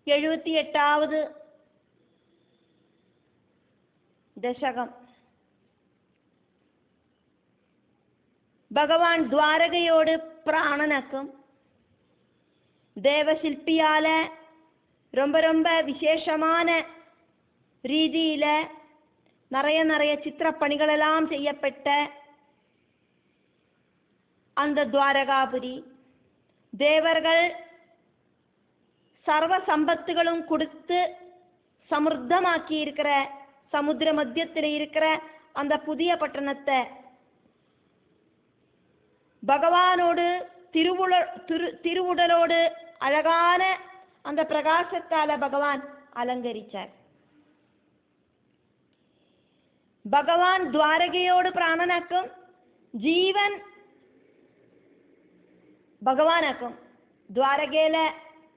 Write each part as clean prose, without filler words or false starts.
78வது ദശകം. பகவான் துவாரகையோடு பிராணனக்கும் தேவசிற்பியால ரொம்ப ரொம்ப விசேஷமான ரீதியில நிறைய சித்திரப்பணிகளெல்லாம் செய்யப்பட்ட அந்த துவாரகாபுரி தேவர்கள் சர்வ சம்பத்துகளும் கொடுத்து சமுர்த்தமாக்கி இருக்கிற சமுத்திர மத்தியத்தில் இருக்கிற அந்த புதிய பட்டணத்தை பகவானோடு திருவுடலோடு அழகான அந்த பிரகாசத்தால பகவான் அலங்கரிச்சார். பகவான் துவாரகையோடு பிராணனாக்கும், ஜீவன் ഭഗവാനാക്കും. ദ്വാരകയിലെ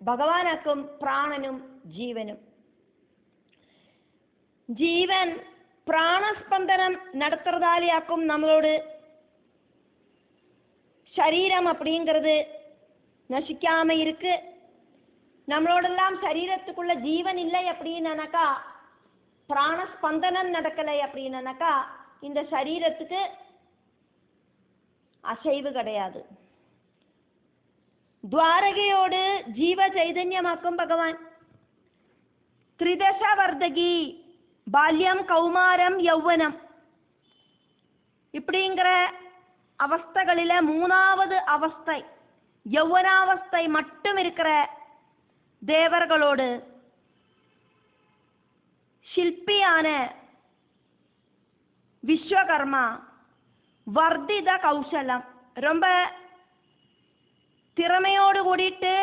ഭഗവാനാക്കും പ്രാണനും ജീവനും. ജീവൻ പ്രാണസ്പന്ദനം നടത്തുறதாலேயாக்கும் நம்மளோட சரீரம் அப்படிங்கிறது நசிக்காம இருக்கு. நம்மளோடெல்லாம் சரீரத்துக்குள்ள ஜீவன் இல்லை அப்படின்னாக்கா, பிராணஸ்பந்தனம் நடக்கலை அப்படின்னாக்கா இந்த சரீரத்துக்கு அசைவு கிடையாது. ദ്വാരകയോട് ജീവ ചൈതന്യമാക്കും ഭഗവാൻ. ത്രിദശ വർദ്ധകി, ബാല്യം கௌமாரம் யௌவனம் இப்படிங்கிற அவஸ்தைகளில 3வது அவஸ்தை யௌவனாவஸ்தை மட்டும் இருக்கிற தேவர்களோடு ശില്പിயான விஸ்வகர்மா வர்த்தித கௌசலம் ரொம்ப திறமையோடு கூடிட்டு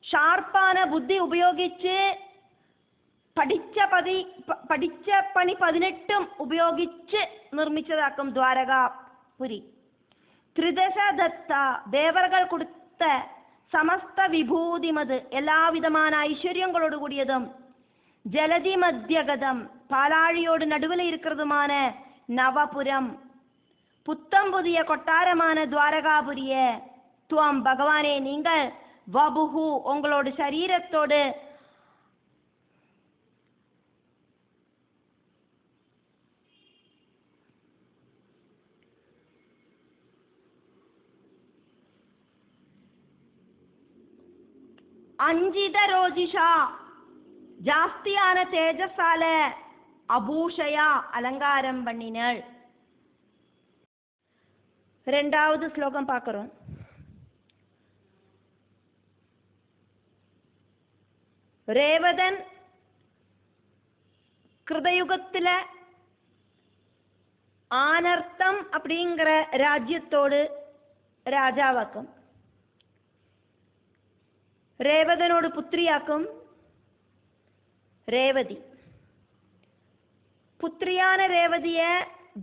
ஷார்ப்பான புத்தி உபயோகிச்சு പഠിച്ച പണി 18 ഉപയോഗിച്ച് നിർമ്മിച്ചതാക്കും ദ്വാരകാപുരി. ത്രിദശ ദത്ത, ദേവർകൾ കൊടുത്ത സമസ്ത വിഭൂതിമത്, എല്ലാവിധமான ஐஸ்வர்யங்களோடு கூடியதும், ஜலதி மத்தியகதம், பாலாழியோடு நடுவில் இருக்கிறதுமான நவபுரம், புத்தம் புதிய கொட்டாரமான துவாரகாபுரிய துவம் பகவானே நீங்கள் வபுஹு உங்களோட சரீரத்தோடு அஞ்சித ரோஜிஷா ஜாஸ்தியான தேஜஸால அபூஷயா அலங்காரம் பண்ணினாள். 2வது ஸ்லோகம் பார்க்கிறோம். ரேவதன் கிருதயுகத்துல ஆனர்த்தம் அப்படிங்கிற ராஜ்யத்தோடு ராஜாவாக்கும். ரேவதனோடு புத்திரியாக்கும் ரேவதி. புத்திரியான ரேவதிய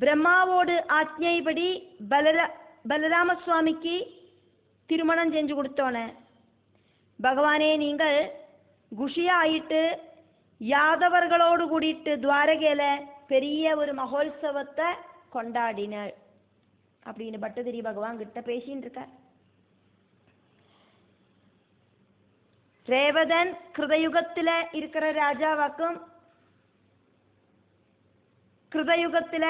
பிரம்மாவோடு ஆജ്ഞைப்படி பலராம சுவாமிக்கு திருமணம் செஞ்சு கொடுத்தோன பகவானே நீங்கள் குஷியாயிட்டு யாதவர்களோடு கூடிட்டு துவாரகையில பெரிய ஒரு மகோத்சவத்தை கொண்டாடினாள் அப்படின்னு பட்டதிரி பகவான் கிட்ட பேசின்னு இருக்கார். ரேவதன் கிருதயுகத்துல இருக்கிற ராஜாவாக்கும், கிருதயுகத்துல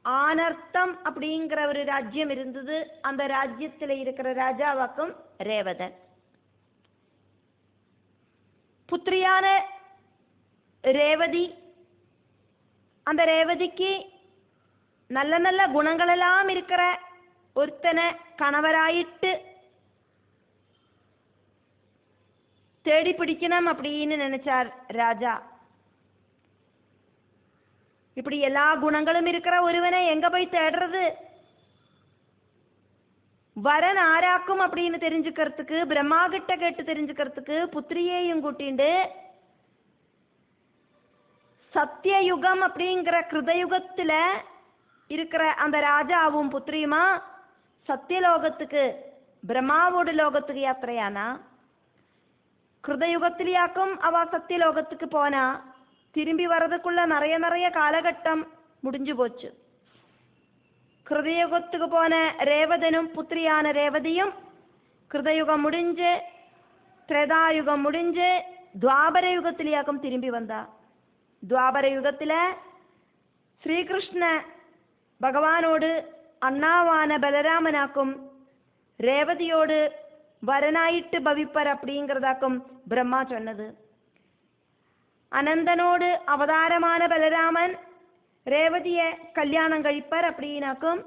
ஆனர்த்தம் அப்படிங்கிற ஒரு ராஜ்யம் இருந்தது, அந்த ராஜ்யத்துல இருக்கிற ராஜாவாக்கும் ரேவதன். புத்திரியான ரேவதி, அந்த ரேவதிக்கு நல்ல நல்ல குணங்களெல்லாம் இருக்கிற ஒருத்தனை கணவராயிட்டு தேடி பிடிக்கணும் அப்படின்னு நினைச்சார் ராஜா. இப்படி எல்லா குணங்களும் இருக்கிற ஒருவனை எங்க போய் தேடுறது? வரன் ஆராக்கும் அப்படின்னு தெரிஞ்சுக்கிறதுக்கு, பிரம்மா கிட்ட கேட்டு தெரிஞ்சுக்கிறதுக்கு புத்திரியையும் கூட்டிண்டு சத்தியயுகம் அப்படிங்கிற கிருதயுகத்துல இருக்கிற அந்த ராஜாவும் புத்திரியுமா சத்தியலோகத்துக்கு பிரம்மாவோட லோகத்துக்கு யாத்திரையானா. கிருதயுகத்திலேயாக்கும் அவ சத்தியலோகத்துக்கு போனா திரும்பி வர்றதுக்குள்ள நிறைய காலகட்டம் முடிஞ்சு போச்சு. கிருதயுகத்துக்கு போன ரேவதனும் புத்திரியான ரேவதியும் கிருதயுகம் முடிஞ்சு திரேதாயுகம் முடிஞ்சு துவாபர யுகத்திலேயாக்கும் திரும்பி வந்தா. துவாபர யுகத்துல ஸ்ரீகிருஷ்ண பகவானோடு அண்ணாவான பலராமனாக்கும் ரேவதியோடு வரனாயிட்டு பவிப்பர் அப்படிங்கிறதாக்கும் பிரம்மா சொன்னது. அனந்தனோடு அவதாரமான பலராமன் ரேவதிய கல்யாணம் കഴിப்பர் அப்படின்னாக்கும்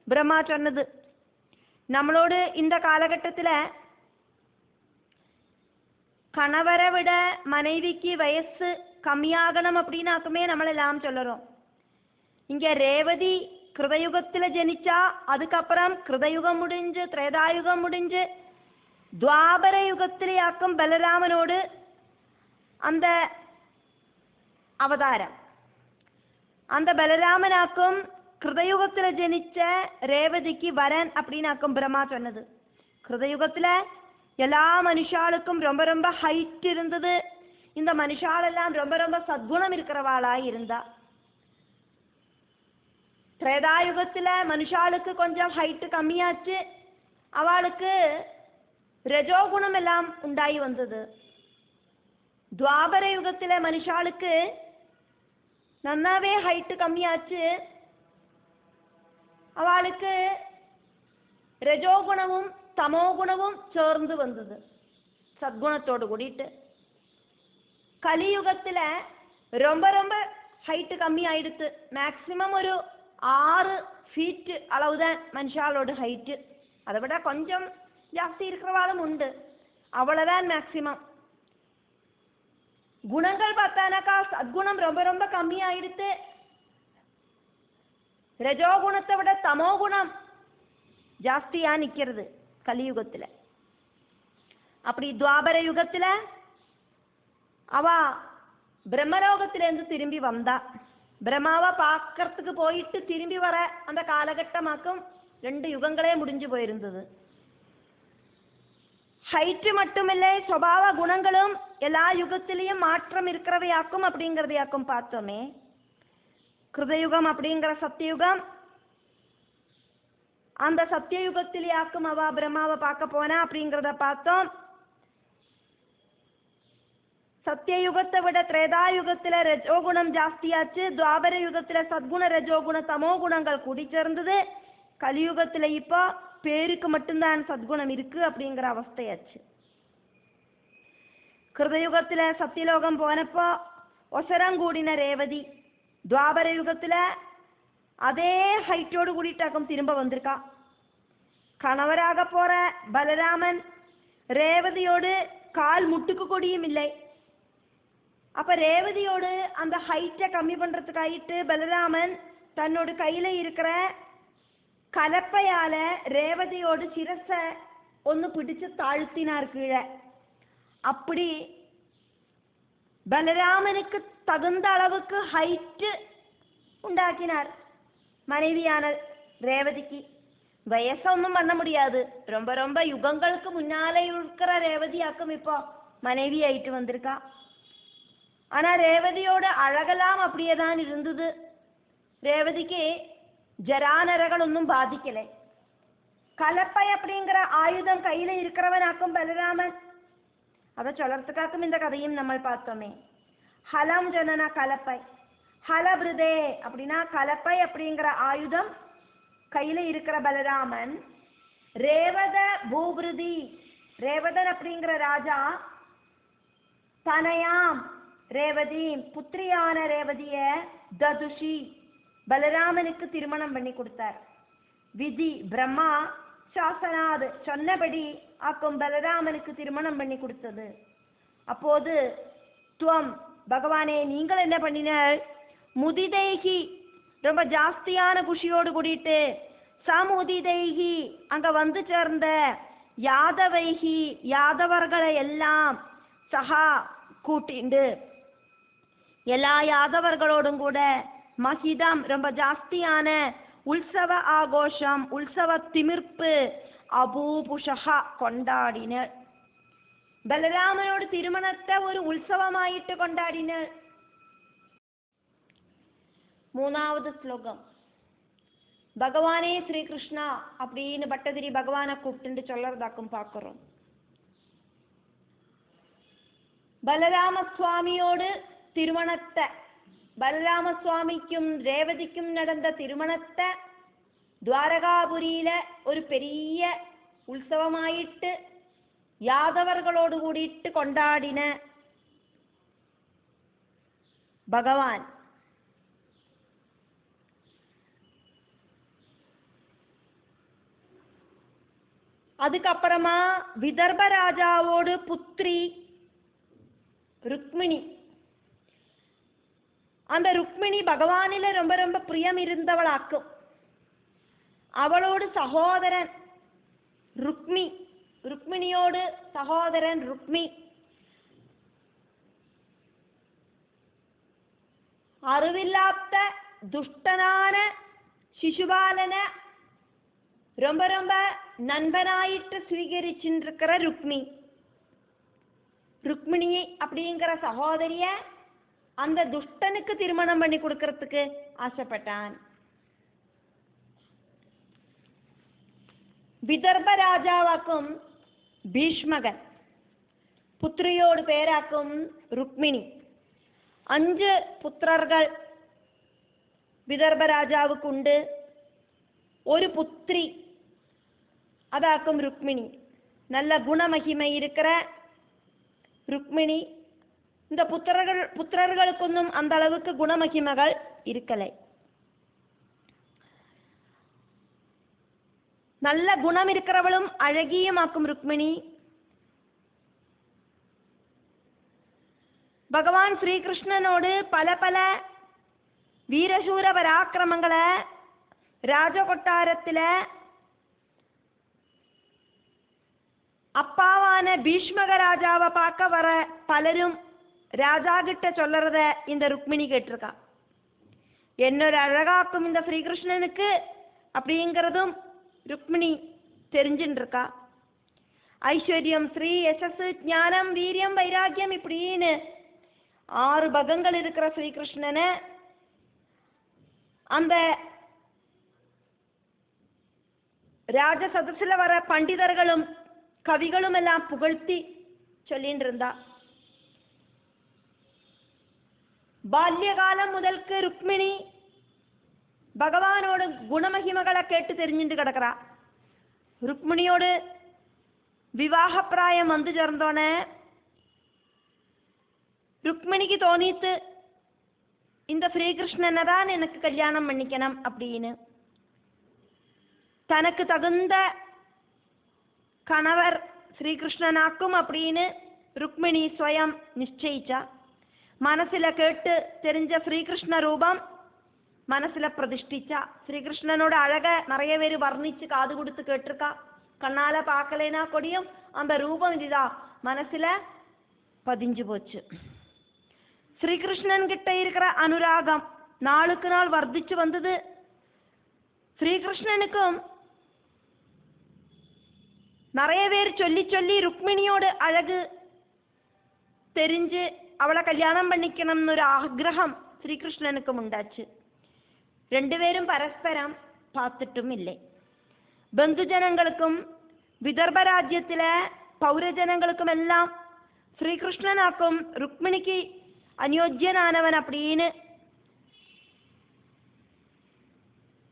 பிரம்மா சொன்னது. നമ്മളോട് இந்த காலகட்டத்தில் கணவரை விட மனைவிக்கு வயசு கம்மியாகணும் அப்படின்னாக்குமே നമ്മളെല്ലാം சொல்லுறோம். இங்க ரேவதி கிருதயுகத்தில் ஜனிச்சா, அதுக்கப்புறம் கிருதயுகம் முடிஞ்சு திரேதாயுகம் முடிஞ்சு துவாபர யுகத்திலேயாக்கும் பலராமனோடு அந்த அவதாரம். அந்த பலராமனாக்கும் கிருதயுகத்தில் ஜனிச்ச ரேவதிக்கு வரன் அப்படின்னாக்கும் பிரம்மா சொன்னது. கிருதயுகத்தில் எல்லா மனுஷாளுக்கும் ரொம்ப ரொம்ப ஹைட் இருந்தது. இந்த மனுஷாலெல்லாம் ரொம்ப ரொம்ப சத்குணம் இருக்கிறவாளாய் இருந்தா. திரேதாயுகத்தில் மனுஷாளுக்கு கொஞ்சம் ஹைட்டு கம்மியாச்சு. அவளுக்கு ரஜோகுணம் எல்லாம் உண்டாகி வந்தது. துவாபர யுகத்தில் மனுஷாளுக்கு நன்னாவே ஹைட்டு கம்மியாச்சு. அவளுக்கு ரஜோகுணமும் தமோ குணமும் சேர்ந்து வந்தது சத்குணத்தோடு கூடிட்டு. கலியுகத்தில் ரொம்ப ரொம்ப ஹைட்டு கம்மி ஆயிடுத்து. மேக்சிமம் ஒரு 6 ஃபீட் அளவுதான் மனுஷாளோட ஹைட்டு. அதை விட கொஞ்சம் ஜாஸ்தி இருக்கிறவாளும் உண்டு, அவ்வளோதான் மேக்சிமம். குணங்கள் பார்த்தானாக்கா சத்குணம் ரொம்ப ரொம்ப கம்மி ஆயிடுத்து. ரஜோகுணத்தை விட தமோ குணம் ஜாஸ்தியா நிற்கிறது கலியுகத்தில். அப்படி துவாபர யுகத்தில் அவ பிரம்மலோகத்திலேருந்து திரும்பி வந்தா. பிரம்மாவை பார்க்கறதுக்கு போயிட்டு திரும்பி வர அந்த காலகட்டமாக்கும் 2 யுகங்களே முடிஞ்சு போயிருந்தது. ஹைட்டு மட்டுமில்லை, சுபாவ குணங்களும் எல்லா யுகத்திலையும் மாற்றம் இருக்கிறவையாக்கும் அப்படிங்கிறதையாக்கும் பார்த்தோமே. கிருதயுகம் அப்படிங்கிற சத்தியுகம், அந்த சத்தியயுகத்திலேயாக்கும் அவ பிரம்மாவை பார்க்க போனா அப்படிங்கிறத பார்த்தோம். சத்தியயுகத்தை விட திரேதாயுகத்தில் ரஜோகுணம் ஜாஸ்தியாச்சு. துவாபர யுகத்தில் சத்குண ரஜோகுண தமோ குணங்கள் கூடி சேர்ந்தது. கலியுகத்தில் இப்போ பேருக்கு மட்டும்தான் சத்குணம் இருக்கு அப்படிங்கிற அவஸ்தையாச்சு. கிருதயுகத்தில் சத்தியலோகம் போனப்போ ஒசரங்கூடின ரேவதி துவாபர யுகத்தில் அதே ஹைட்டோடு கூடிட்டாக்கும் திரும்ப வந்திருக்கா. கணவராக போற பலராமன் ரேவதியோடு கால் முட்டுக்கு கொடியும் இல்லை. அப்ப ரேவதியோடு அந்த ஹைட்டை கம்மி பண்றதுக்காயிட்டு பலராமன் தன்னோட கையில இருக்கிற கலப்பையால ரேவதியோடு சிரச ஒன்று பிடிச்சு தாழ்த்தினார் கீழே. அப்படி பலராமனுக்கு தகுந்த அளவுக்கு ஹைட்டு உண்டாக்கினார் மனைவியான ரேவதிக்கு. வயசொன்னும் பண்ண முடியாது, ரொம்ப ரொம்ப யுகங்களுக்கு முன்னாலே இருக்கிற ரேவதியாக்கும் இப்போ மனைவி ஆயிட்டு வந்திருக்கா. ஆனா ரேவதியோட அழகெல்லாம் அப்படியே தான் இருந்தது. ரேவதிக்கு ஜராநரகள் ஒன்றும் பாதிக்கலை. கலப்பை அப்படிங்கிற ஆயுதம் கையில இருக்கிறவனாக்கும் பலராமன். அதை சொல்றதுக்காக்கும் இந்த கதையும் நம்ம பார்த்தோமே. ஹலம் ஜனன கலப்பை, ஹலபிருதே அப்படின்னா கலப்பை அப்படிங்கிற ஆயுதம் கையில இருக்கிற பலராமன். ரேவத பூபிருதி, ரேவதன் அப்படிங்கிற ராஜா தனயாம் ரேவதி புத்திரியான ரேவதிய ததுஷி பலராமனுக்கு திருமணம் பண்ணி கொடுத்தார். விதி பிரம்மா சாசனாது சொன்னபடி ஆக்கும் பலராமனுக்கு திருமணம் பண்ணி கொடுத்தது. அப்போது துவம் பகவானே நீங்கள் என்ன பண்ணினார்? முதிதைகி ரொம்ப ஜாஸ்தியான குஷியோடு கூடிட்டு சமுதிதைகி அங்க வந்து சேர்ந்த யாதவைகி யாதவர்களை எல்லாம் சகா கூட்டிண்டு எல்லா யாதவர்களோடும் கூட மகிதம் ரொம்ப ஜாஸ்தியான உற்சவ ஆகோஷம் உற்சவ திமிர்ப்பு அபூபுஷா கொண்டாடினர். பலராமனோட திருமணத்தை ஒரு உற்சவமாயிட்டு கொண்டாடினர். 3வது ஸ்லோகம். பகவானே ஸ்ரீகிருஷ்ணா அப்படின்னு பட்டதிரி பகவானை கூப்பிட்டு சொல்றதாக்கும் பார்க்கிறோம். பலராமசுவாமியோடு திருமணத்தை, பலராமசுவாமிக்கும் ரேவதிக்கும் நடந்த திருமணத்தை துவாரகாபுரியில ஒரு பெரிய உற்சவமாயிட்டு யாதவர்களோடு கூடிட்டு கொண்டாடின பகவான். அதுக்கப்புறமா விதர்ப ராஜாவோடு புத்திரி ருக்மிணி. அந்த ருக்மிணி பகவானில ரொம்ப ரொம்ப பிரியம் இருந்தவளாக்கும். அவளோடு சகோதரன் ருக்மி, ருக்மிணியோடு சகோதரன் ருக்மி அறிவில்லாத துஷ்டனான சிசுபாலனை ரொம்ப ரொம்ப நண்பனாயிட்டு ஸ்வீகரிச்சுருக்கிற ருக்மிணி அப்படிங்கிற சகோதரிய அந்த துஷ்டனுக்கு திருமணம் பண்ணி கொடுக்கறதுக்கு ஆசைப்பட்டான். விதர்ப ராஜாவாக்கும் பீஷ்மகன், புத்திரியோடு பேராக்கும் ருக்மிணி. 5 புத்திரர்கள் விதர்ப ராஜாவுக்கு உண்டு. ஒரு புத்திரி அதாக்கும் ருக்மிணி. நல்ல குணமகிமை இருக்கிற ருக்மிணி. இந்த புத்திரர்களுக்கொன்னும் அந்த அளவுக்கு குணமகிமைகள் இருக்கலை. நல்ல குணம் இருக்கிறவளும் அழகியமாக்கும் ருக்மிணி. பகவான் ஸ்ரீகிருஷ்ணனோடு பல பல வீரசூர பராக்கிரமங்களை ராஜகொட்டாரத்தில் அப்பாவான பீஷ்மக ராஜாவை பார்க்க வர பலரும் ராஜா கிட்ட சொல்றத இந்த ருக்மிணி கேட்டிருக்கா. என்னொரு அழகாக்கும் இந்த ஸ்ரீகிருஷ்ணனுக்கு அப்படிங்கிறதும் ருக்மிணி தெரிஞ்சுட்டு இருக்கா. ஐஸ்வர்யம், ஸ்ரீ, யசஸ், ஞானம், வீரியம், வைராக்கியம் இப்படின்னு 6 பகங்கள் இருக்கிற ஸ்ரீகிருஷ்ணனை அந்த ராஜ சதசுல வர பண்டிதர்களும் கவிகளும் எல்லாம் புகழ்த்தி சொல்லிட்டு இருந்தா. பால்யகாலம் முதல்க்கு ருக்மிணி பகவானோட குணமகிமைகளை கேட்டு தெரிஞ்சுட்டு கிடக்கிறா. ருக்மிணியோடு விவாக பிராயம் வந்து சேர்ந்தோன்னே ருக்மிணிக்கு தோணித்து இந்த ஸ்ரீகிருஷ்ணனை தான் எனக்கு கல்யாணம் பண்ணிக்கணும் அப்படின்னு. தனக்கு தகுந்த கணவர் ஸ்ரீகிருஷ்ணனாக்கும் அப்படின்னு ருக்மிணி ஸ்வயம் நிச்சயிச்சா. மனசுல கேட்டு தெரிஞ்ச ஸ்ரீகிருஷ்ண ரூபம் மனசுல பிரதிஷ்டிச்சா. ஸ்ரீகிருஷ்ணனோட அழக நிறைய பேர் வர்ணிச்சு காது கொடுத்து கேட்டிருக்கா. கண்ணால பார்க்கலைனா கொடியும் அந்த ரூபம் இதுதா மனசுல பதிஞ்சு போச்சு. ஸ்ரீகிருஷ்ணன் கிட்ட இருக்கிற அனுராகம் நாளுக்கு நாள் வர்த்திச்சு வந்தது. ஸ்ரீகிருஷ்ணனுக்கும் நிறைய பேர் சொல்லி சொல்லி ருக்மிணியோட அழகு தெரிஞ்சு அவளை கல்யாணம் பண்ணிக்கணும்னு ஒரு ஆக்ரகம் ஸ்ரீகிருஷ்ணனுக்கும் உண்டாச்சு. 2 பேரும் பரஸ்பரம் பார்த்துட்டும் இல்லை. பந்துஜனங்களுக்கும் விதர்ப ராஜ்யத்தில பௌரஜனங்களுக்கும் எல்லாம் ஸ்ரீகிருஷ்ணனாக்கும் ருக்மிணிக்கு அநியோஜ்யனானவன் அப்படின்னு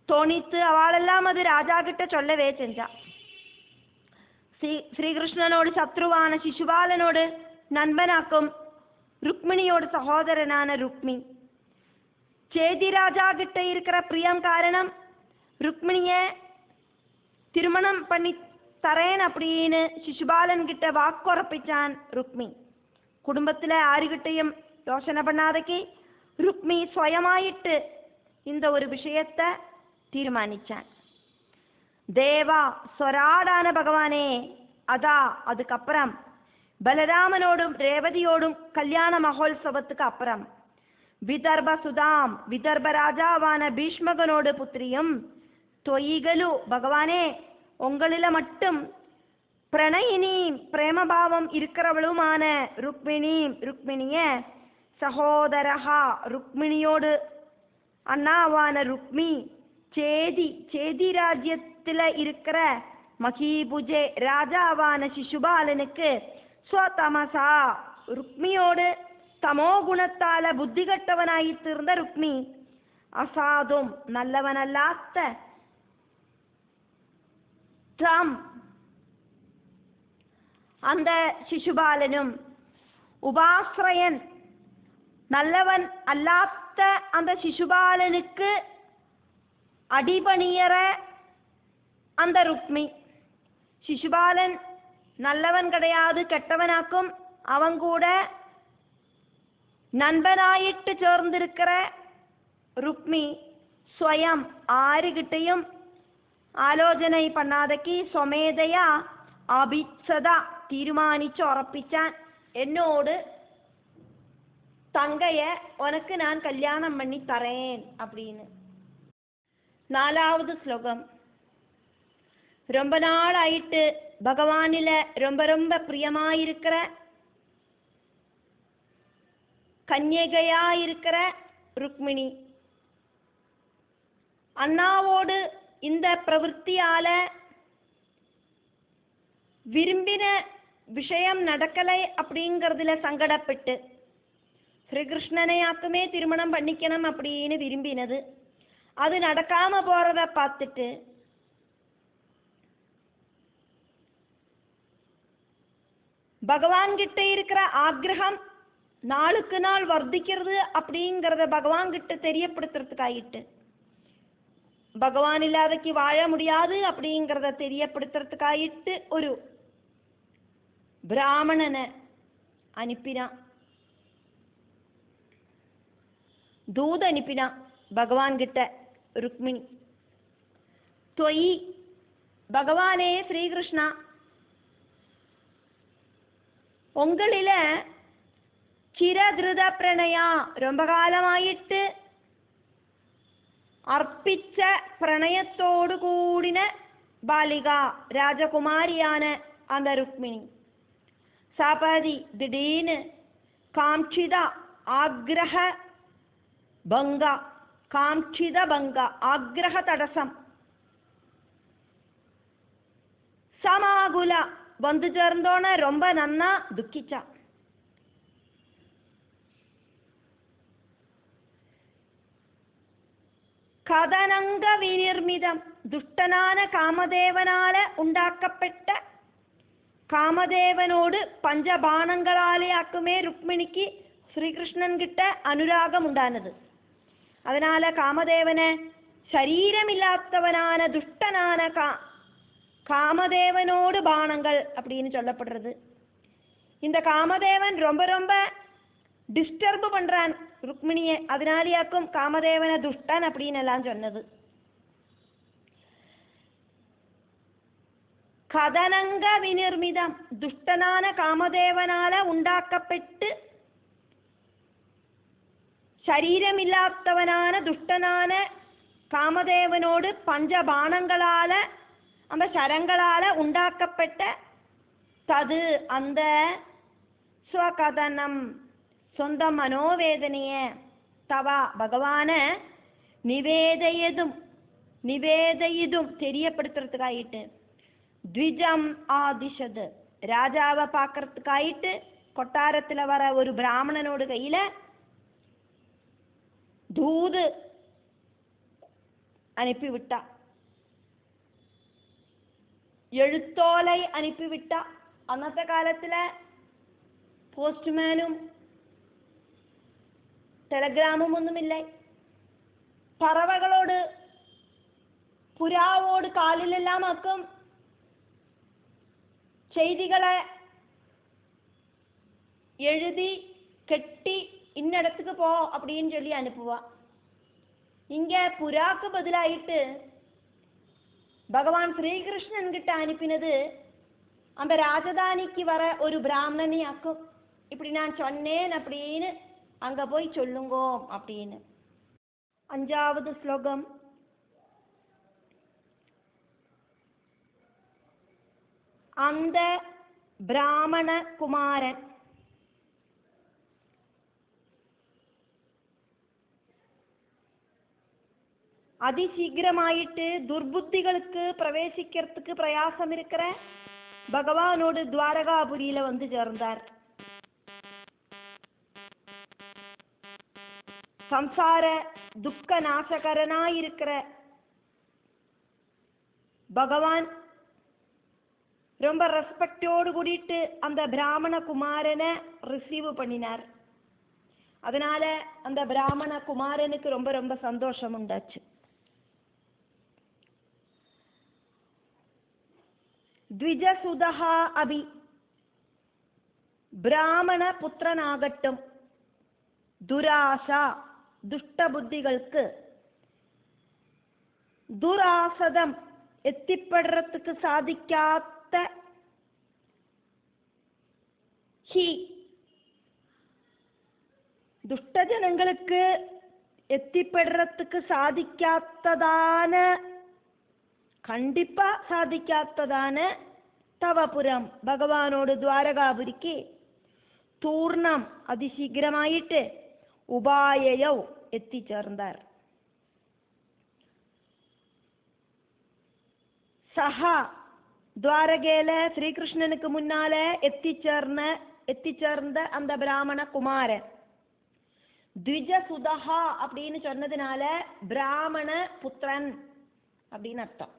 தோணித்து அவளெல்லாம் அது ராஜா கிட்ட சொல்லவே செஞ்சா. ஸ்ரீகிருஷ்ணனோடு சத்ருவான சிசுபாலனோடு நண்பனாக்கும் ருக்மிணியோட சகோதரனான ருக்மி. சேதி ராஜா கிட்ட இருக்கிற பிரியம் காரணம் ருக்மிணிய திருமணம் பண்ணி தரேன் அப்படின்னு சிசுபாலன் கிட்ட வாக்குறப்பிச்சான் ருக்மி. குடும்பத்துல யாருகிட்டையும் யோசனை பண்ணாதக்கு ருக்மி சுயமாயிட்டு இந்த ஒரு விஷயத்தை தீர்மானிச்சான். தேவா சொராடான பகவானே, அதா அதுக்கப்புறம் பலராமனோடும் ரேவதியோடும் கல்யாண மகோத்சவத்துக்கு அப்புறம் விதர்ப சுதாம் விதர்ப ராஜாவான பீஷ்மகனோடு புத்திரியும் தொய்கலு பகவானே உங்களில மட்டும் பிரணயினி பிரேமபாவம் இருக்கிறவளுமான ருக்மிணிய சகோதரஹா ருக்மிணியோடு அண்ணாவான ருக்மி சேதி ராஜ்யத்துல இருக்கிற மகீபுஜே ராஜாவான சிசுபாலனுக்கு ஸ்வதமசா ருக்மியோடு தமோ குணத்தால புத்தி கட்டவனாகி தீர்ந்த ருக்மி அசாதும் நல்லவனல்லாத்த தாம் அந்த சிசுபாலனும் உபாசிரயன் நல்லவன் அல்லாத்த அந்த சிசுபாலனுக்கு அடிபணியற அந்த ருக்மி. சிசுபாலன் நல்லவன் கிடையாது, கெட்டவனாக்கும். அவன் கூட நண்பனாயிட்டு சேர்ந்திருக்கிற ருக்மி സ്വയം ആരുകിട്ടയും ആലോചന പണ്ണാതക്ക് സ്വമേധയാ അഭിച്ഛത തീരുമാനിച്ച് ഉറപ്പിച്ചാൻ എന്നോട് தங்கைய உனக்கு நான் கல்யாணம் பண்ணி தரேன் அப்படின்னு. 4வது ஸ்லோகம். ரொம்ப நாள் ஆயிட்டு பகவானில ரொம்ப ரொம்ப பிரியமாயிருக்கிற கன்யகையா இருக்கிற ருக்மிணி அண்ணாவோடு இந்த பிரவൃத்தியால விரும்பின விஷயம் நடக்கலை அப்படிங்கிறதுல சங்கடப்பட்டு ஸ்ரீகிருஷ்ணனையாக்குமே திருமணம் பண்ணிக்கணும் அப்படின்னு விரும்பினது. அது நடக்காம போறத பார்த்துட்டு பகவான் கிட்ட இருக்கிற ஆக்ரகம் நாளுக்கு நாள் வர்த்திக்கிறது அப்படிங்கிறத பகவான் கிட்ட தெரியப்படுத்துறதுக்காயிட்டு, பகவான் இல்லாதக்கு வாழ முடியாது அப்படிங்கிறத தெரியப்படுத்துறதுக்காயிட்டு ஒரு பிராமணனை அனுப்பினான், தூத அனுப்பினான் பகவான் கிட்ட. ருக்மிணி தொய் பகவானே ஸ்ரீகிருஷ்ணா, உங்களில ചിരധൃത പ്രണയ ரொம்ப കാലമായിട്ട് അർപ്പിച്ച പ്രണയത്തോടു കൂടിന ബാലിക രാജകുമാരിയാണ് அந்த രുക്മിണി. സപതി ദിടീന് കാംക്ഷിത ആഗ്രഹ ഭംഗ, കാംക്ഷിത ഭംഗ ആഗ്രഹ തടസ്സം സമാകുല വന്നു ചേർന്നോണ ரொம்ப നന്നാ ദുഃഖിച്ച. കഥനങ്ക വിനിർമ്മിതം ദുഷ്ടനാന കാമദേവനാല് ഉണ്ടാക്കപ്പെട്ട കാമദേവനോട് പഞ്ചബാണങ്ങളാലെ ആക്കുമേ രുക്മിണിക്ക് ശ്രീകൃഷ്ണൻ കിട്ട അനുരാഗം ഉണ്ടാനത്. அதனால காமதேவனை சரீரமில்லாதவனான துஷ்டனான காமதேவனோடு பானங்கள் அப்படின்னு சொல்லப்படுறது. இந்த காமதேவன் ரொம்ப ரொம்ப டிஸ்டர்ப் பண்றான் ருக்மிணியை, அதனாலேயாக்கும் காமதேவனை துஷ்டன் அப்படின்னு எல்லாம் சொன்னது. கதனங்க விநிர்மிதம் துஷ்டனான காமதேவனால உண்டாக்கப்பட்டு ശരീരമില്ലാത്തവനാன ദുഷ്ടനാன കാമദേവനോട് പഞ്ചബാണങ്ങളാല அந்த ശരങ്ങളാല ഉണ്ടാക്കപ്പെട്ട തത് அந்த സ്വകഥനം സ്വന്തം മനോവേദനയെ തവ ഭഗവാന് നിവേദയിതും தெரியப்படுத்துறதுக்காயிட்டு ദ്വിജം ആദിശത് രാജാവ பார்க்கறதுக்காயிட்டு கொட்டாரத்துல வர ஒரு பிராமணனோட கையில தூது அனுப்பிவிட்டா, எழுத்தோலை அனுப்பிவிட்டா. അന്നത്തെ കാലത്തിലെ പോസ്റ്റ്മാനും ടെലഗ്രാമും ഒന്നുമില്ല. പറവകളോട് പുരാവോട് കാലിലെല്ലാം ആക്കും செய்திகளை எழுதி கெட்டி இன்னிடத்துக்கு போ அப்படின்னு சொல்லி அனுப்புவா. இங்க புறாக்கு பதிலாயிட்டு பகவான் ஸ்ரீகிருஷ்ணன் கிட்ட அனுப்பினது அந்த ராஜதானிக்கு வர ஒரு பிராமணனை ஆக்கும். இப்படி நான் சொன்னேன் அப்படின்னு அங்க போய் சொல்லுங்கோ அப்படின்னு. 5வது ஸ்லோகம். அந்த பிராமண குமாரன் அதிசீக்கிரமாயிட்டு துர்புத்திகளுக்கு பிரவேசிக்கிறதுக்கு பிரயாசம் இருக்கிற பகவானோடு துவாரகாபுரியில வந்து சேர்ந்தார். சம்சார துக்க நாசகரனாயிருக்கிற பகவான் ரொம்ப ரெஸ்பெக்டோடு கூடிட்டு அந்த பிராமண குமாரனை ரிசீவ் பண்ணினார். அதனால அந்த பிராமண குமாரனுக்கு ரொம்ப ரொம்ப சந்தோஷம் உண்டாச்சு. ദ്വിജസുതഃ അഭി ബ്രാഹ്മണ പുത്രനാകട്ടും ദുരാശ ദുഷ്ടബുദ്ധികൾക്ക് ദുരാസദം എത്തിപ്പെടുறதுக்கு സാധിക്കാത്ത ഹി ദുഷ്ടജനങ്ങൾക്ക് എത്തിപ്പെടുறதுக்கு സാധിക്കാത്തതാണ് கண்டிப்பா சாதிக்காத்ததான தவபுரம் பகவானோடு ദ്വാരകാപുരിക്ക് തൂർണം അതിശീഘ്രമായിട്ട് ഉപായയോ എത്തിച്ചേർന്നാർ. സഹ ദ്വാരകയിലെ ശ്രീകൃഷ്ണനുக்கு മുന്നാലെ എത്തിച്ചേർந்த அந்த பிராமண குமாரன் ദ്വിജസുതഃ அப்படின்னு சொன்னதுனால பிராமண புத்திரன் அப்படின்னு அர்த்தம்.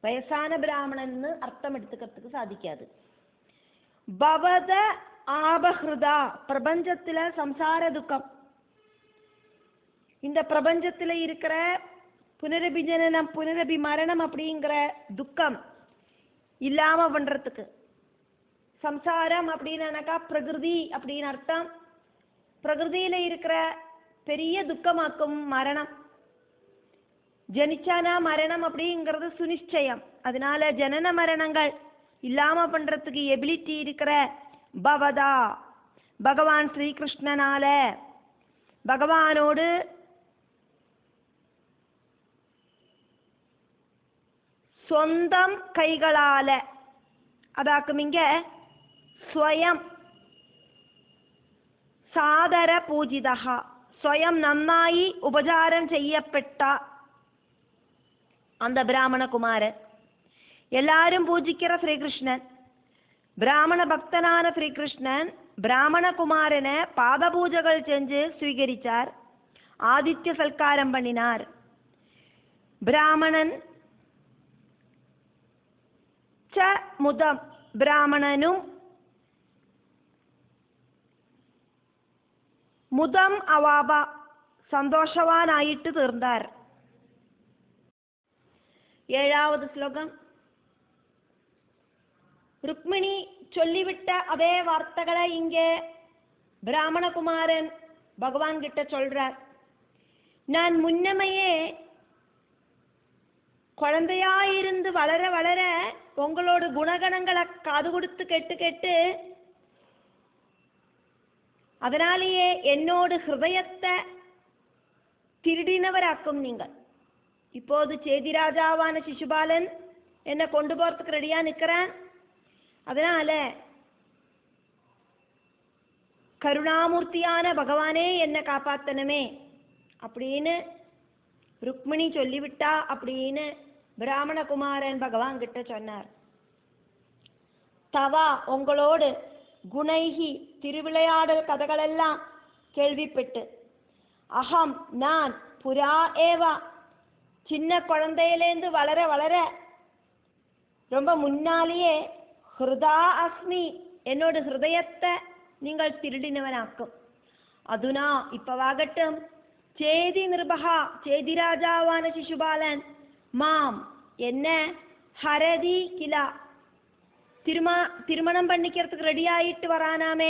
வயசான பிராமணன்னு அர்த்தம் எடுத்துக்கிறதுக்கு சாதிக்காது. பவத ஆபஹ்ருதா பிரபஞ்சத்துல சம்சார துக்கம், இந்த பிரபஞ்சத்துல இருக்கிற புனரபி ஜனனம் புனரபி மரணம் அப்படிங்கிற துக்கம் இல்லாம பண்றதுக்கு, சம்சாரம் அப்படின்னாக்கா பிரகிருதி அப்படின்னு அர்த்தம். பிரகிருதியில இருக்கிற பெரிய துக்கமாக்கும் மரணம். ஜனிச்சானா மரணம் அப்படிங்கிறது சுனிச்சயம். அதனால ஜனன மரணங்கள் இல்லாம பண்றதுக்கு எபிலிட்டி இருக்கிற பவதா பகவான் ஸ்ரீகிருஷ்ணனால பகவானோடு சொந்தம் கைகளால, அதாக்கும் இங்க ஸ்வயம் சாதர பூஜிதா, ஸ்வயம் நன்னாയി உபசாரம் செய்யப்பட்ட அந்த பிராமண குமாரன், எல்லாரும் பூஜிக்கிற ஸ்ரீகிருஷ்ணன், பிராமண பக்தனான ஸ்ரீகிருஷ்ணன் பிராமண குமாரனை பாத பூஜைகள் செஞ்சு ஸ்வீகரிச்சார், ஆதித்ய சல்காரம் பண்ணினார். பிராமணன் ச முதம், பிராமணனும் முதம் அவாப சந்தோஷவானாயிட்டு തീർந்தார். ஏழாவது ஸ்லோகம். ருக்மிணி சொல்லிவிட்ட அதே வார்த்தைகளை இங்கே பிராமணகுமாரன் பகவான் கிட்ட சொல்றார். நான் முன்னமையே குழந்தையாயிருந்து வளர வளர உங்களோட குணகணங்களை காது கொடுத்து கேட்டு கேட்டு அதனாலேயே என்னோட ஹிருதயத்தை திருடினவராக்கும் நீங்கள். இப்போது சேதிராஜாவான சிசுபாலன் என்னை கொண்டு போறதுக்கு ரெடியா நிற்கிறேன். அதனால கருணாமூர்த்தியான பகவானே என்னை காப்பாத்தனமே அப்படின்னு ருக்மிணி சொல்லிவிட்டா அப்படின்னு பிராமணகுமாரன் பகவான் கிட்ட சொன்னார். தவா உங்களோடு குணைகி திருவிளையாடல் கதைகளெல்லாம் கேள்விப்பட்டு, அகம் நான் புரா ஏவா சின்ன குழந்தையிலேருந்து வளர வளர ரொம்ப முன்னாலேயே ஹிருதா அஸ்மி என்னோட ஹிருதயத்தை நீங்கள் திருடினவனாக்கும். அதுனா இப்பவாகட்டும் சேதி நிருபகா சேதிராஜாவான சிசுபாலன் மாம் என்ன ஹரதி கிலா திருமணம் பண்ணிக்கிறதுக்கு ரெடி ஆயிட்டு வரானாமே.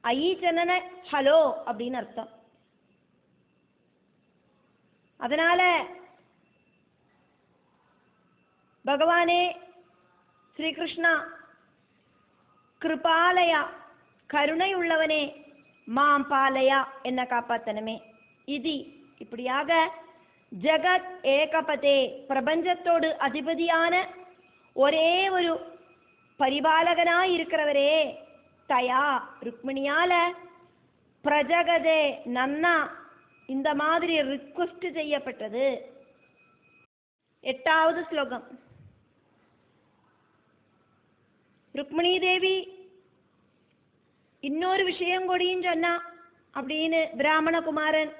ஐ சொன்ன ஹலோ அப்படின்னு அர்த்தம். அதனால பகவானே ஸ்ரீகிருஷ்ணா கிருபாலயா கருணை உள்ளவனே மாம் பாலயா என்ன காப்பாத்தனமே. இது இப்படியாக ஜகத் ஏகபதே பிரபஞ்சத்தோடு அதிபதியான ஒரே ஒரு பரிபாலகனாய் இருக்கிறவரே தயா ருக்மிணியால பிரஜகதே நன்னா இந்த மாதிரி ரிக்வெஸ்ட் செய்யப்பட்டது. எட்டாவது ஸ்லோகம். ருக்மிணி தேவி இன்னொரு விஷயம் கூடியும் சொன்னா, அப்படின்னு பிராமணகுமாரன்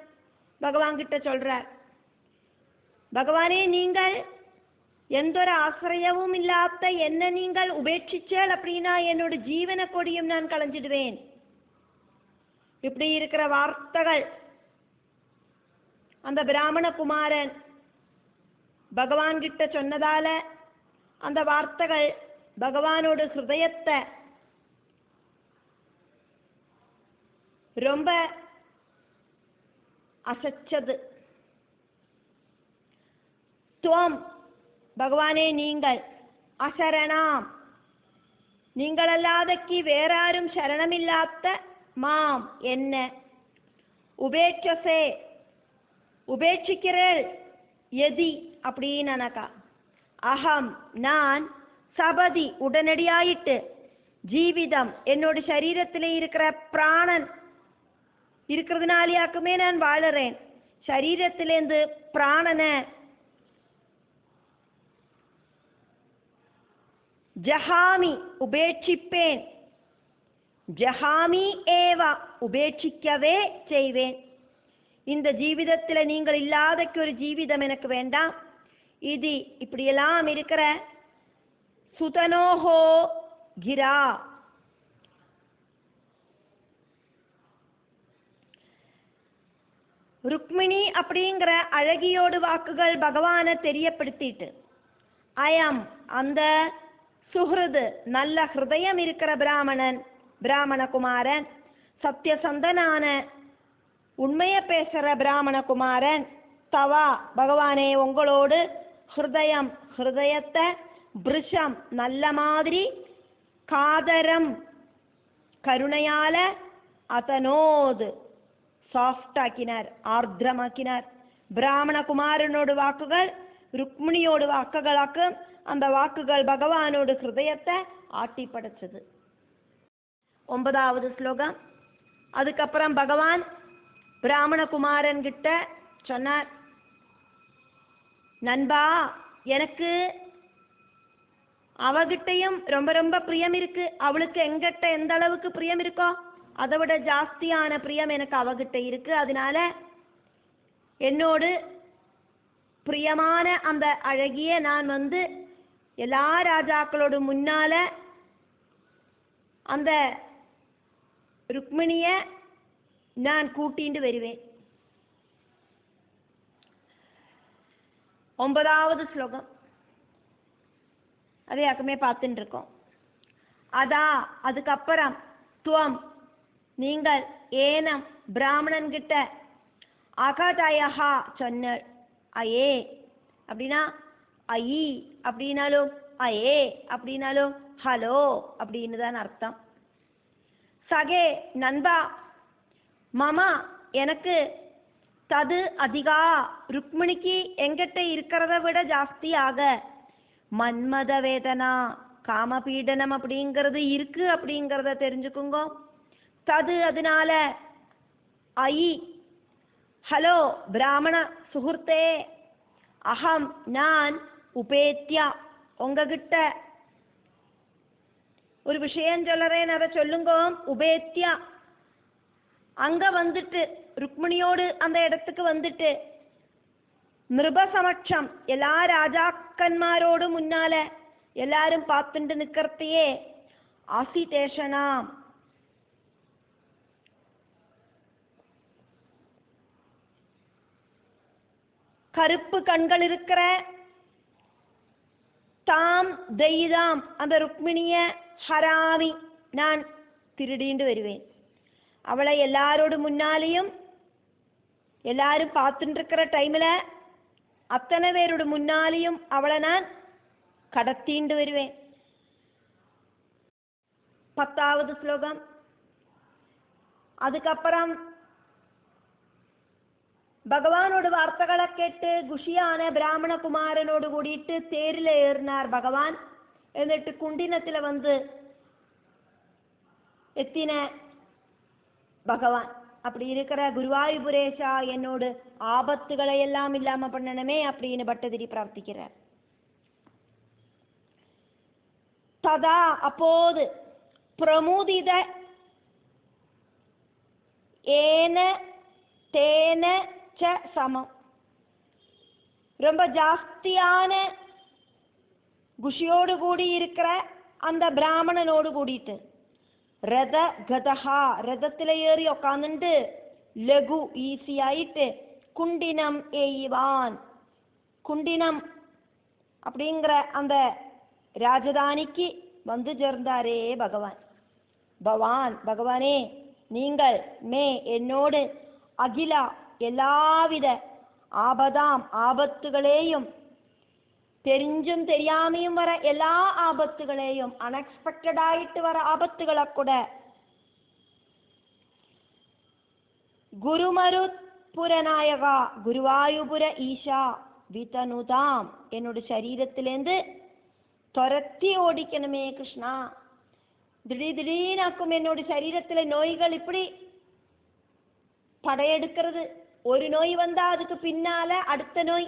பகவான் கிட்ட சொல்றார். பகவானே, நீங்கள் எந்த ஒரு ஆசிரியமும் இல்லாத என்ன நீங்கள் உபேட்சிச்சால் அப்படின்னா என்னோட ஜீவன கொடியும் நான் களைஞ்சிடுவேன். இப்படி இருக்கிற வார்த்தைகள் அந்த பிராமணகுமாரன் பகவான் கிட்ட சொன்னதால அந்த வார்த்தைகள் பகவானோட ஹிருதயத்தை ரொம்ப அசைச்சது. துவம் பகவானே, நீங்கள் அசரணாம், நீங்களல்லாதக்கு வேறாரும் சரணமில்லாத மாம் என்ன உபேட்சசே உபேட்சிக்கிறேள் எதி அப்படின்னாக்கா அகம் நான் சபதி உடனடியாயிட்டு ஜீவிதம் என்னோட சரீரத்தில் இருக்கிற பிராணன் இருக்கிறதுனாலேயாக்குமே நான் வாழறேன். சரீரத்திலேருந்து பிராணனை ஜஹாமி உபேட்சிப்பேன், ஜஹாமி ஏவா உபேட்சிக்கவே செய்வேன். இந்த ஜீவிதத்தில் நீங்கள் இல்லாதக்கு ஒரு ஜீவிதம் எனக்கு வேண்டாம். இது இப்படியெல்லாம் இருக்கிற சுதனோஹோ கிரா ருக்மிணி அப்படிங்கிற அழகியோடு வாக்குகள் பகவானை தெரியப்படுத்திட்டு அயம் அந்த சுஹ்ருது நல்ல ஹிருதயம் இருக்கிற பிராமணகுமாரன் சத்தியசந்தனான உண்மையை பேசுற பிராமணகுமாரன் தவா பகவானே உங்களோடு ஹிருதயத்தை பிருஷம் நல்ல மாதிரி காதரம் கருணையால அதனோது சாஃப்ட் ஆக்கினார், ஆர்திரமாக்கினார். பிராமணகுமாரனோடு வாக்குகள் ருக்மிணியோடு வாக்குகளாக்கு அந்த வாக்குகள் பகவானோடு ஹிருதயத்தை ஆட்டி படைச்சது. 9வது ஸ்லோகம். அதுக்கப்புறம் பகவான் பிராமணகுமாரன் கிட்ட சொன்னார், நண்பா, எனக்கு அவகிட்டையும் ரொம்ப ரொம்ப பிரியம் இருக்கு. அவளுக்கு எங்கிட்ட எந்த அளவுக்கு பிரியம் இருக்கோ அதை விட ஜாஸ்தியான பிரியம் எனக்கு அவகிட்ட இருக்கு. அதனால என்னோடு பிரியமான அந்த அழகிய நான் எல்லா ராஜாக்களோட முன்னால அந்த ருக்மிணிய நான் கூட்டிண்டு வருவேன். 9வது ஸ்லோகம். அதே அக்கமே பார்த்துட்டு இருக்கோம். அதா அதுக்கப்புறம் துவம் நீங்கள் ஏனம் பிராமணன் கிட்ட அகதயஹா சொன்ன அயே அப்படின்னா ஐ அப்படின்னாலும் அயே அப்படின்னாலும் ஹலோ அப்படின்னு தான் அர்த்தம். சகே நண்பா மாமா எனக்கு தது அதிகா ருக்மிணிக்கு எங்கிட்ட இருக்கிறத விட ஜாஸ்தியாக மன்மத வேதனா காமபீடனம் அப்படிங்கிறது இருக்கு அப்படிங்கிறத தெரிஞ்சுக்குங்க. தது அதனால ஐ ஹலோ பிராமண சுஹൃத்தே அகம் நான் உபேத்யா உங்ககிட்ட ஒரு விஷயம் சொல்றேன், அதை சொல்லுங்க. உபேத்யா அங்க ருக்மிணியோடு அந்த இடத்துக்கு நிருபசமட்சம் எல்லா ராஜாக்கன்மாரோடு முன்னால எல்லாரும் பார்த்துட்டு நிக்கிறதையே ஆசிதேஷனாம் கருப்பு கண்கள் இருக்கிற தாம் தெய்தாம் அந்த ருக்மிணிய ஹராமி நான் திருடிண்டு வருவேன். அவளை எல்லாரோடு முன்னாலேயும் எல்லாரும் பார்த்துட்டு இருக்கிற டைம்ல அத்தனை பேரோட முன்னாலேயும் அவளை நான் கடத்திண்டு வருவேன். 10வது ஸ்லோகம். அதுக்கப்புறம் பகவானோட வார்த்தைகளை கேட்டு குஷியான பிராமணகுமாரனோடு கூடிட்டு தேரில் ஏறினார் பகவான். എന്നിട്ട് குண்டினத்தில் எத்தின பகவான். அப்படி இருக்கிற குருவாயூபுரேஷா என்னோட ஆபத்துகளை எல்லாம் இல்லாம பண்ணணுமே அப்படின்னு பட்டதிரி பிரார்த்திக்கிறார். ததா அப்போது பிரமுதித ஏன தேன ச சமம். ரொம்ப ஜாஸ்தியான குஷியோடு கூடி இருக்கிற அந்த பிராமணனோடு கூடிட்டு ரத கதஹா ரதத்தில் ஏறி உக்காந்துட்டு லகு ஈஸியாயிட்டு குண்டினம் எய்வான் குண்டினம் அப்படிங்கிற அந்த ராஜதானிக்கு வந்து சேர்ந்தாரே பகவான். பகவானே நீங்கள் மே என்னோடு அகிலா எல்லாவித ஆபத்துகளையும் தெரிஞ்சும் தெரியாமையும் வர எல்லா ஆபத்துகளையும் அன்எக்ஸ்பெக்டடாயிட்டு வர ஆபத்துகளை கூட குருமருத்புரநாயகா குருவாயுபுர ஈஷா விதனுதாம் என்னோட சரீரத்திலேருந்து துரத்தி ஓடிக்கணுமே கிருஷ்ணா. திடீர்னாக்கும் என்னோட சரீரத்துல நோய்கள் இப்படி படையெடுக்கிறது. ஒரு நோய் வந்தா அதுக்கு பின்னால அடுத்த நோய்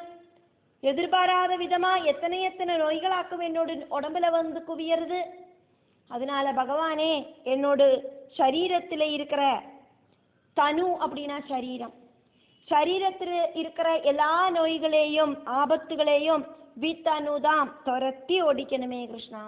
எதிர்பாராத விதமா எத்தனை நோய்களாக்கும் என்னோட உடம்புல வந்து குவியறது. அதனால பகவானே என்னோட சரீரத்தில் இருக்கிற தனு அப்படின்னா சரீரத்தில் இருக்கிற எல்லா நோய்களையும் ஆபத்துகளையும் வித்தனுதாம் துரத்தி ஓடிக்கணுமே கிருஷ்ணா.